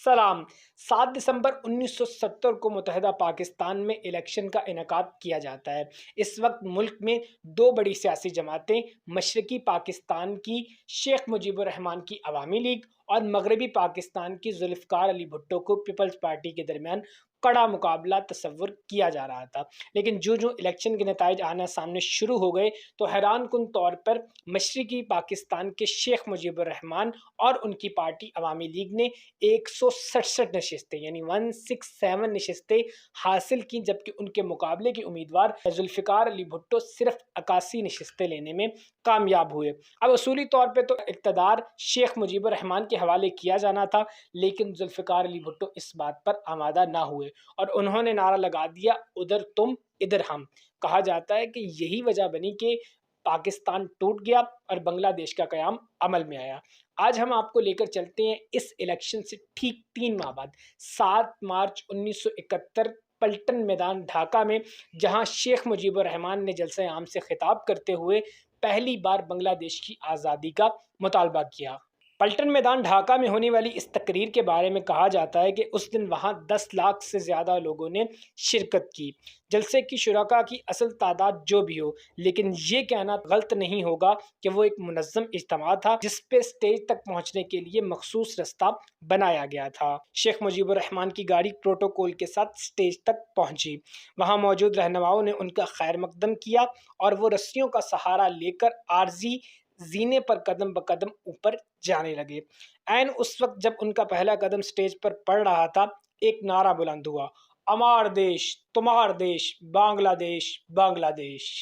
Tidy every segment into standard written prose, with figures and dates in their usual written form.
سلام 7 دسمبر 1970 کو متحدہ پاکستان میں الیکشن کا انعقاد کیا جاتا ہے۔ اس وقت ملک میں دو بڑی سیاسی جماعتیں مشرقی پاکستان کی شیخ مجیب الرحمان کی عوامی لیگ اور مغربی پاکستان کی ذوالفقار علی بھٹو کو پیپلز پارٹی کے درمیان کڑا مقابلہ تصور کیا جا رہا تھا، لیکن جو الیکشن کے نتائج آنا سامنے شروع ہو گئے تو حیران کن طور پر مشرقی پاکستان کے شیخ مجیب الرحمان اور ان کی پارٹی عوامی لیگ نے 167 نشستیں یعنی 167 نشستیں حاصل کی، جبکہ ان کے مقابلے کے امیدوار ذوالفقار علی بھٹو صرف 81 نشستیں لینے میں کامیاب ہوئے۔ اب اصولی طور پہ تو اقتدار شیخ مجیب الرحمان کے حوالے کیا جانا تھا، لیکن ذوالفقار علی بھٹو اس بات پر آمادہ نہ ہوئے اور انہوں نے نعرہ لگا دیا، ادھر تم ادھر ہم۔ کہا جاتا ہے کہ یہی وجہ بنی کہ پاکستان ٹوٹ گیا اور بنگلہ دیش کا قیام عمل میں آیا۔ آج ہم آپ کو لے کر چلتے ہیں اس الیکشن سے ٹھیک 3 ماہ بعد 7 مارچ 1971 پلٹن میدان ڈھاکہ میں، جہاں شیخ مجیب الرحمان نے جلسہ عام سے خطاب کرتے ہوئے پہلی بار بنگلہ دیش کی آزادی کا مطالبہ کیا۔ پلٹن میدان ڈھاکہ میں ہونے والی اس تقریر کے بارے میں کہا جاتا ہے کہ اس دن وہاں 10 لاکھ سے زیادہ لوگوں نے شرکت کی۔ جلسے کی شرکاء کی اصل تعداد جو بھی ہو، لیکن یہ کہنا غلط نہیں ہوگا کہ وہ ایک منظم اجتماع تھا جس پہ سٹیج تک پہنچنے کے لیے مخصوص رستہ بنایا گیا تھا۔ شیخ مجیب الرحمان کی گاڑی پروٹوکول کے ساتھ سٹیج تک پہنچی۔ وہاں موجود رہنماؤں نے ان کا خیر مقدم کیا اور وہ رسیوں کا سہارا لے کر عارضی زینے پر قدم بقدم اوپر جانے لگے۔ عین اس وقت جب ان کا پہلا قدم سٹیج پر پڑ رہا تھا، ایک نعرہ بلند ہوا، امار دیش تمہار دیش، بنگلہ دیش بنگلہ دیش۔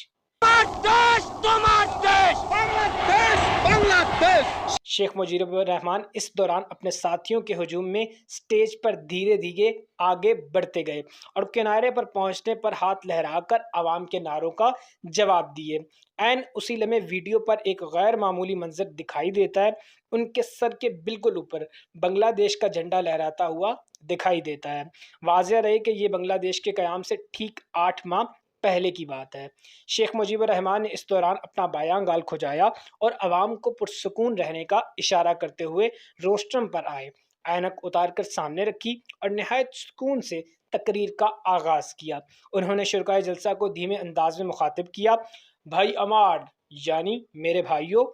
شیخ مجیب الرحمان اس دوران اپنے ساتھیوں کے ہجوم میں سٹیج پر دھیرے دھیرے آگے بڑھتے گئے اور کنارے پر پہنچنے پر ہاتھ لہرا کر عوام کے نعروں کا جواب دیے۔ عین اسی لمحے ویڈیو پر ایک غیر معمولی منظر دکھائی دیتا ہے۔ ان کے سر کے بالکل اوپر بنگلہ دیش کا جھنڈا لہراتا ہوا دکھائی دیتا ہے۔ واضح رہے کہ یہ بنگلہ دیش کے قیام سے ٹھیک 8 ماہ پہلے کی بات ہے۔ شیخ مجیب الرحمان نے اس دوران اپنا بایاں گال کھجایا اور عوام کو پرسکون رہنے کا اشارہ کرتے ہوئے روسٹرم پر آئے، اینک اتار کر سامنے رکھی اور نہایت سکون سے تقریر کا آغاز کیا۔ انہوں نے شرکائے جلسہ کو دھیمے انداز میں مخاطب کیا، بھائی امار یعنی میرے بھائیوں۔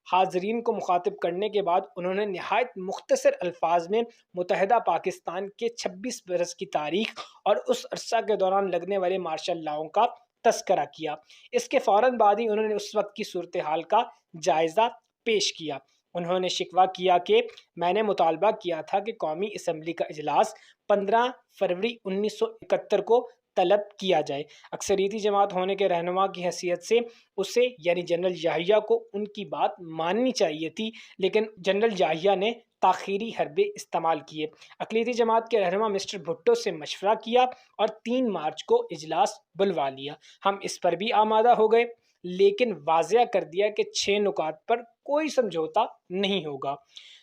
حاضرین کو مخاطب کرنے کے بعد انہوں نے نہایت مختصر الفاظ میں متحدہ پاکستان کے 26 برس کی تاریخ اور اس عرصہ کے دوران لگنے والے مارشل لاؤں کا تذکرہ کیا۔ اس کے فوراً بعد ہی انہوں نے اس وقت کی صورتحال کا جائزہ پیش کیا۔ انہوں نے شکوہ کیا کہ میں نے مطالبہ کیا تھا کہ قومی اسمبلی کا اجلاس 15 فروری 1971 کو طلب کیا جائے۔ اکثریتی جماعت ہونے کے رہنما کی حیثیت سے اسے یعنی جنرل یحییٰ کو ان کی بات ماننی چاہیے تھی، لیکن جنرل یحییٰ نے تاخیری حربے استعمال کیے۔ اقلیتی جماعت کے رہنما مسٹر بھٹو سے مشورہ کیا اور 3 مارچ کو اجلاس بلوا لیا۔ ہم اس پر بھی آمادہ ہو گئے، لیکن واضح کر دیا کہ 6 نکات پر کوئی سمجھوتا نہیں ہوگا۔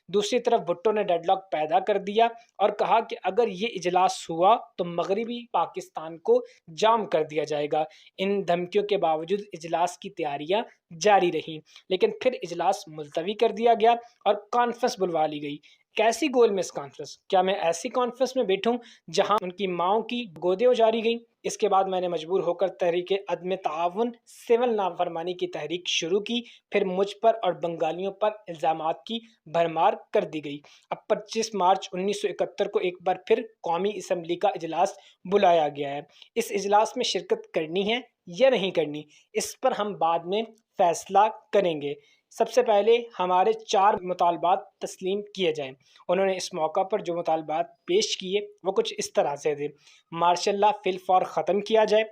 دوسری طرف بھٹو نے ڈیڈ لاک پیدا کر دیا اور کہا کہ اگر یہ اجلاس ہوا تو مغربی پاکستان کو جام کر دیا جائے گا۔ ان دھمکیوں کے باوجود اجلاس کی تیاریاں جاری رہیں، لیکن پھر اجلاس ملتوی کر دیا گیا اور کانفرنس بلوا لی گئی۔ کیسی گول مس کانفرنس؟ کیا میں ایسی کانفرنس میں بیٹھوں جہاں ان کی ماؤں کی گودیں اجاری گئیں؟ اس کے بعد میں نے مجبور ہو کر تحریک عدم تعاون سول نافرمانی کی تحریک شروع کی، پھر مجھ پر اور بنگالیوں پر الزامات کی بھرمار کر دی گئی۔ اب 25 مارچ 1971 کو ایک بار پھر قومی اسمبلی کا اجلاس بلایا گیا ہے۔ اس اجلاس میں شرکت کرنی ہے یا نہیں کرنی، اس پر ہم بعد میں فیصلہ کریں گے۔ سب سے پہلے ہمارے 4 مطالبات تسلیم کیے جائیں۔ انہوں نے اس موقع پر جو مطالبات پیش کیے وہ کچھ اس طرح سے تھے: مارشل لا فی الفور ختم کیا جائے،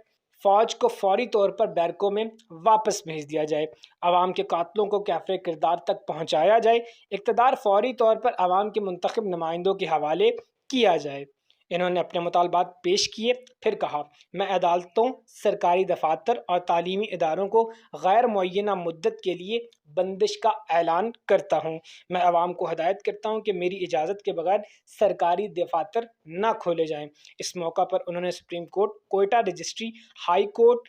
فوج کو فوری طور پر بیرکوں میں واپس بھیج دیا جائے، عوام کے قاتلوں کو کیفر کردار تک پہنچایا جائے، اقتدار فوری طور پر عوام کے منتخب نمائندوں کے حوالے کیا جائے۔ انہوں نے اپنے مطالبات پیش کیے، پھر کہا، میں عدالتوں، سرکاری دفاتر اور تعلیمی اداروں کو غیر معینہ مدت کے لیے بندش کا اعلان کرتا ہوں۔ میں عوام کو ہدایت کرتا ہوں کہ میری اجازت کے بغیر سرکاری دفاتر نہ کھولے جائیں۔ اس موقع پر انہوں نے supreme court, Quetta registry, high court,